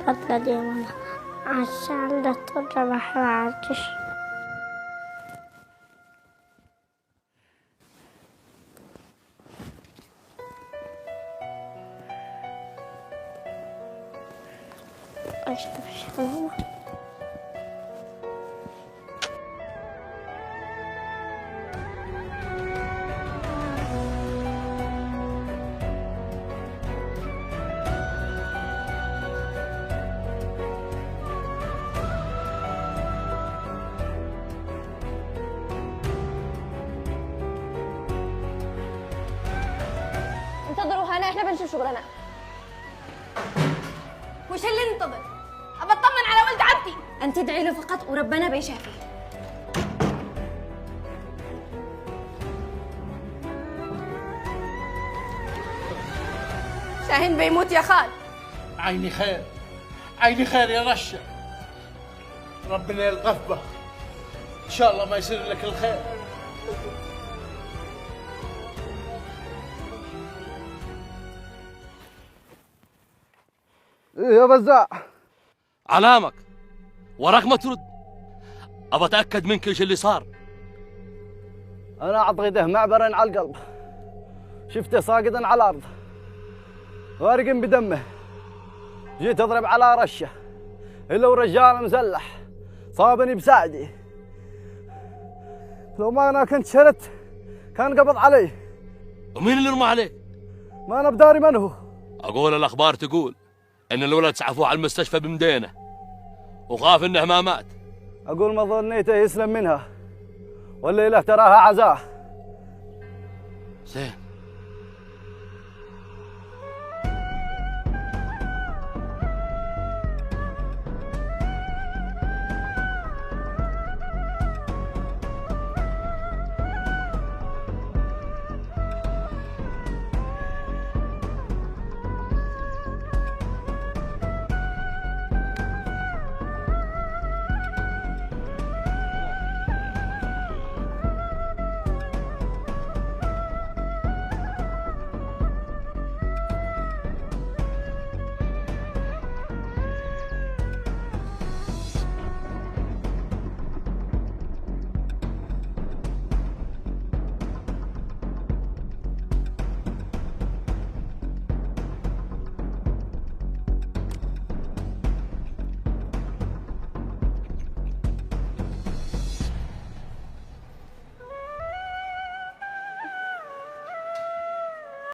بدل ديما عشان لا تضرب حواجش. انتظروا هنا، احنا بنشوف شغلنا. وش اللي ننتظر؟ ابى اطمن على ولد عمتي. انت ادعي له فقط وربنا بيشافيه. شاهين بيموت يا خال. عيني خير، عيني خير يا رشا، ربنا يلطف به ان شاء الله ما يصير لك الخير. يا بزاع علامك وراك ما ترد. ابى اتاكد منك ايش اللي صار. انا عضيده معبرا على القلب، شفته ساقطا على الارض غارق بدمه، جيت اضرب على رشه الا ورجال مسلح صابني بساعدي، لو ما انا كنت شرت كان قبض علي. ومين اللي رمى عليك؟ ما انا بداري من هو. اقول الاخبار تقول ان الولد سعفوه على المستشفى بمدينه وخاف انه ما مات. اقول ما ظنيته يسلم منها والليله تراها عزاه. زين،